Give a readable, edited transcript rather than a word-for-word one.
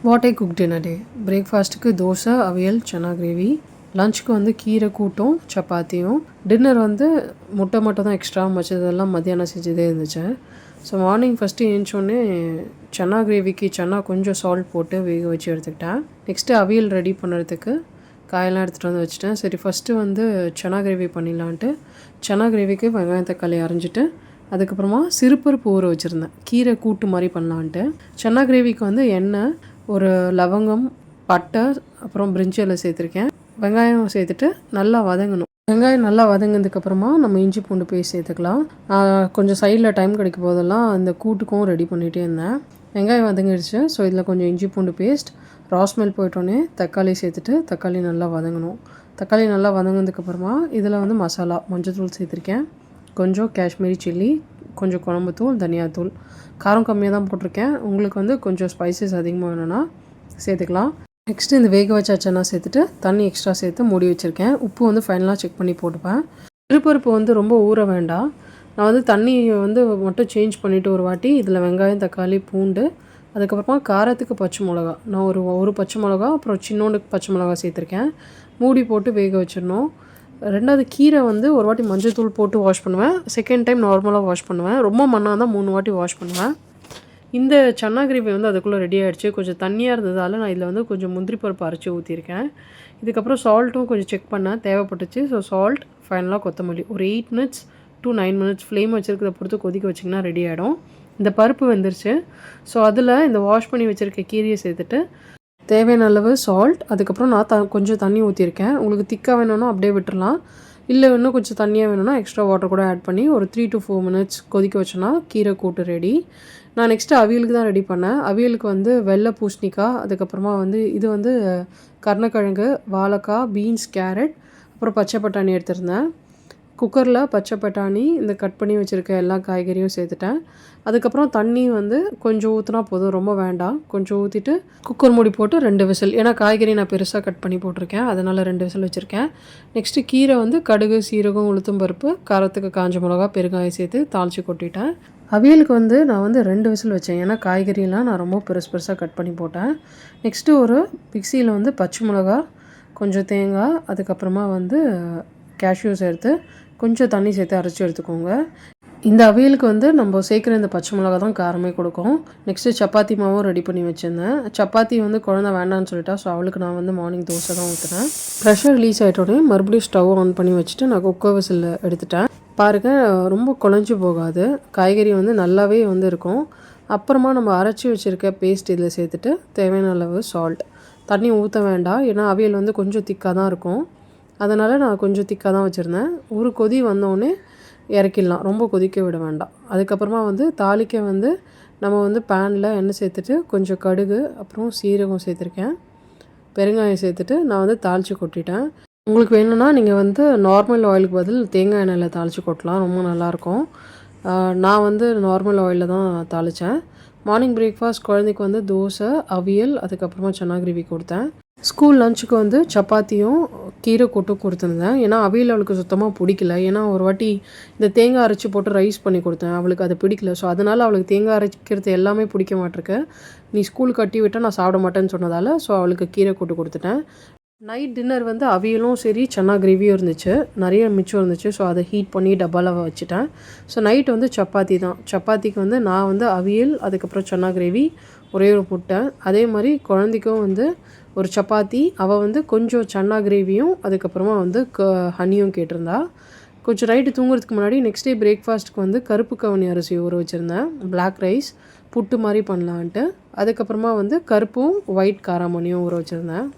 What I cooked இன் அ டே. பிரேக்ஃபாஸ்ட்டுக்கு தோசை, அவியல், chana gravy. லஞ்சுக்கு வந்து கீரை கூட்டும் சப்பாத்தியும். டின்னர் வந்து முட்டை மட்டும் தான் எக்ஸ்ட்ரா வச்சதெல்லாம் மத்தியானம் செஞ்சதே இருந்துச்சு. ஸோ மார்னிங் ஃபஸ்ட்டு ஏஞ்சோடனே சன்னா கிரேவிக்கு சன்னா கொஞ்சம் சால்ட் போட்டு வேக வச்சு எடுத்துக்கிட்டேன். நெக்ஸ்ட்டு அவியல் ரெடி பண்ணுறதுக்கு காயெல்லாம் எடுத்துகிட்டு வந்து வச்சுட்டேன். சரி ஃபஸ்ட்டு வந்து சன்னா கிரேவி பண்ணிடலான்ட்டு சன்னா கிரேவிக்கு வெங்காயம் தக்காளி அரைஞ்சிட்டு அதுக்கப்புறமா சிறுபருப்பு ஊற வச்சுருந்தேன் கீரை கூட்டு மாதிரி பண்ணலான்ட்டு. சன்னா கிரேவிக்கு வந்து எண்ணெய், ஒரு லவங்கம், பட்டை, அப்புறம் பிரிஞ்சி இலை சேர்த்துருக்கேன். வெங்காயம் சேர்த்துட்டு நல்லா வதங்கணும். வெங்காயம் நல்லா வதங்கினதுக்கப்புறமா நம்ம இஞ்சி பூண்டு பேஸ்ட் சேர்த்துக்கலாம். கொஞ்சம் சைடில் டைம் கிடைக்கும் போதெல்லாம் அந்த கூட்டுக்கும் ரெடி பண்ணிகிட்டே இருந்தேன். வெங்காயம் வதங்கிடுச்சு. ஸோ இதில் கொஞ்சம் இஞ்சி பூண்டு பேஸ்ட், ராஸ்மெல் போயிட்டோன்னே தக்காளி சேர்த்துட்டு தக்காளி நல்லா வதங்கணும். தக்காளி நல்லா வதங்கினதுக்கப்புறமா இதில் வந்து மசாலா மஞ்சள்தூள் சேர்த்துருக்கேன், கொஞ்சம் காஷ்மீரி சில்லி, கொஞ்சம் குழம்புத்தூள், தனியாத்தூள். காரம் கம்மியாக தான் போட்டிருக்கேன். உங்களுக்கு வந்து கொஞ்சம் ஸ்பைசஸ் அதிகமாக வேணும்னா சேர்த்துக்கலாம். நெக்ஸ்ட்டு இந்த வேக வச்ச சன்னா சேர்த்துட்டு தண்ணி எக்ஸ்ட்ரா சேர்த்து மூடி வச்சுருக்கேன். உப்பு வந்து ஃபைனலாக செக் பண்ணி போட்டுப்பேன். சிறுபருப்பு வந்து ரொம்ப ஊற வேண்டாம். நான் வந்து தண்ணி வந்து மட்டும் சேஞ்ச் பண்ணிவிட்டு ஒரு வாட்டி இதில் வெங்காயம், தக்காளி, பூண்டு, அதுக்கப்புறமா காரத்துக்கு பச்சை மிளகா, நான் ஒரு பச்சை மிளகா, அப்புறம் சின்னோண்டு பச்சை மிளகா சேர்த்துருக்கேன். மூடி போட்டு வேக வச்சிடணும். ரெண்டாவது கீரை வந்து ஒரு வாட்டி மஞ்சள் தூள் போட்டு வாஷ் பண்ணுவேன். செகண்ட் டைம் நார்மலாக வாஷ் பண்ணுவேன். ரொம்ப மண்ணாக தான் 3 வாட்டி வாஷ் பண்ணுவேன். இந்த சன்னா கிரேவி வந்து அதுக்குள்ளே ரெடி ஆகிடுச்சு. கொஞ்சம் தண்ணியாக இருந்ததால் நான் இதில் வந்து கொஞ்சம் முந்திரி பருப்பு அரைச்சி ஊற்றிருக்கேன். இதுக்கப்புறம் சால்ட்டும் கொஞ்சம் செக் பண்ணேன், தேவைப்பட்டுச்சு. ஸோ சால்ட், ஃபைனலாக கொத்தமல்லி. ஒரு 8 மினிட்ஸ் to 9 மினிட்ஸ் ஃப்ளேம் வச்சுருக்கிறத பொறுத்து கொதிக்க வச்சிங்கன்னா ரெடி ஆகிடும். இந்த பருப்பு வெந்துருச்சு. ஸோ அதில் இந்த வாஷ் பண்ணி வச்சுருக்க கீரையை சேர்த்துட்டு தேவையான அளவு சால்ட், அதுக்கப்புறம் நான் கொஞ்சம் தண்ணி ஊற்றிருக்கேன். உங்களுக்கு திக்காக வேணும்னா அப்படியே விட்டுறலாம். இல்லை இன்னும் கொஞ்சம் தண்ணியாக வேணும்னா எக்ஸ்ட்ரா வாட்டர் கூட ஆட் பண்ணி ஒரு 3 to 4 மினிட்ஸ் கொதிக்க வச்சோன்னா கீரை கூட்டு ரெடி. நான் நெக்ஸ்ட்டு அவியலுக்கு தான் ரெடி பண்ணேன். அவியலுக்கு வந்து வெள்ளை பூசணிக்காய், அதுக்கப்புறமா வந்து இது வந்து கருணக்கிழங்கு, வாழைக்காய், பீன்ஸ், கேரட், அப்புறம் பச்சை பட்டாணி எடுத்திருந்தேன். குக்கரில் பச்சை பட்டாணி, இந்த கட் பண்ணி வச்சுருக்க எல்லா காய்கறியும் சேர்த்துட்டேன். அதுக்கப்புறம் தண்ணி வந்து கொஞ்சம் ஊற்றினா போதும், ரொம்ப வேண்டாம். கொஞ்சம் ஊற்றிட்டு குக்கர் மூடி போட்டு 2 விசில். ஏன்னா காய்கறி நான் பெருசாக கட் பண்ணி போட்டிருக்கேன், அதனால் 2 விசில் வச்சுருக்கேன். நெக்ஸ்ட்டு கீரை வந்து கடுகு, சீரகம், உளுத்தம் பருப்பு, காரத்துக்கு காஞ்ச மிளகா, பெருங்காயம் சேர்த்து தாளித்து கொட்டிட்டேன். அவியலுக்கு வந்து நான் வந்து 2 விசில் வச்சேன். ஏன்னா காய்கறியெலாம் நான் ரொம்ப பெருசாக கட் பண்ணி போட்டேன். நெக்ஸ்ட்டு ஒரு மிக்சியில் வந்து பச்சை மிளகா, கொஞ்சம் தேங்காய், அதுக்கப்புறமா வந்து கேஷ்யூ சேர்த்து கொஞ்சம் தண்ணி சேர்த்து அரைச்சி எடுத்துக்கோங்க. இந்த அவியலுக்கு வந்து நம்ம சேர்க்குற இந்த பச்சை மிளகா தான் காரமே கொடுக்கும். நெக்ஸ்ட்டு சப்பாத்தி மாவும் ரெடி பண்ணி வச்சுருந்தேன். சப்பாத்தி வந்து குழந்தை வேண்டான்னு சொல்லிட்டா. ஸோ அவளுக்கு நான் வந்து மார்னிங் தோசை தான் ஊற்றுனேன். ப்ரெஷர் ரிலீஸ் ஆகிட்டோடனே மறுபடியும் ஸ்டவ் ஆன் பண்ணி வச்சுட்டு நான் குக்கர் விசில் எடுத்துட்டேன். பாருங்கள், ரொம்ப குழஞ்சி போகாது. காய்கறி வந்து நல்லாவே வந்து இருக்கும். அப்புறமா நம்ம அரைச்சி வச்சுருக்க பேஸ்ட் இதில் சேர்த்துட்டு தேவையான அளவு சால்ட். தண்ணி ஊற்ற வேண்டாம், ஏன்னா அவியல் வந்து கொஞ்சம் திக்காக தான் இருக்கும். அதனால் நான் கொஞ்சம் திக்காக தான் வச்சுருந்தேன். ஒரு கொதி வந்தோடனே இறக்கிடலாம், ரொம்ப கொதிக்க விட வேண்டாம். அதுக்கப்புறமா வந்து தாளிக்க வந்து நம்ம வந்து பேனில் எண்ணெய் சேர்த்துட்டு கொஞ்சம் கடுகு, அப்புறம் சீரகம் சேர்த்துருக்கேன், பெருங்காயம் சேர்த்துட்டு நான் வந்து தாளித்து கொட்டிட்டேன். உங்களுக்கு வேணும்னா நீங்கள் வந்து நார்மல் ஆயிலுக்கு பதில் தேங்காய் எண்ணெயில் தாளித்து கொட்டலாம், ரொம்ப நல்லாயிருக்கும். நான் வந்து நார்மல் ஆயிலில் தான் தாளித்தேன். மார்னிங் பிரேக்ஃபாஸ்ட் குழந்தைக்கு வந்து தோசை, அவியல், அதுக்கப்புறமா சன்னா கிரேவி கொடுத்தேன். ஸ்கூல் லஞ்சுக்கு வந்து சப்பாத்தியும் கீரை கூட்டும் கொடுத்துருந்தேன். ஏன்னா அவியல் அவளுக்கு சுத்தமாக பிடிக்கல. ஏன்னா ஒரு வாட்டி இந்த தேங்காய் அரைச்சி போட்டு ரைஸ் பண்ணி கொடுத்தேன், அவளுக்கு அது பிடிக்கல. ஸோ அதனால் அவளுக்கு தேங்காய் அரைக்கிறது எல்லாமே பிடிக்க மாட்டிருக்கு. நீ ஸ்கூல் கட்டி விட்டால் நான் சாப்பிட மாட்டேன்னு சொன்னதால் ஸோ அவளுக்கு கீரை கூட்டு கொடுத்துட்டேன். நைட் டின்னர் வந்து அவியலும் சரி சன்னா கிரேவியும் இருந்துச்சு, நிறைய மிச்சம் இருந்துச்சு. ஸோ அதை ஹீட் பண்ணி டப்பாவில் வச்சுட்டேன். ஸோ நைட் வந்து சப்பாத்தி தான். சப்பாத்திக்கு வந்து நான் வந்து அவியல், அதுக்கப்புறம் சன்னா கிரேவி, ஒரே ஒரு முட்டை. அதே மாதிரி குழந்தைக்கும் வந்து ஒரு சப்பாத்தி, அவள் வந்து கொஞ்சம் சன்னா கிரேவியும் அதுக்கப்புறமா வந்து ஹனியும் கேட்டிருந்தா. கொஞ்சம் நைட்டு தூங்குறதுக்கு முன்னாடி நெக்ஸ்ட் டே பிரேக்ஃபாஸ்ட்டுக்கு வந்து கருப்பு கவனி அரிசி ஊற வச்சுருந்தேன், பிளாக் ரைஸ் புட்டு மாதிரி பண்ணலான்ட்டு. அதுக்கப்புறமா வந்து கருப்பும் ஒயிட் காராமணியும் ஊற வச்சுருந்தேன்.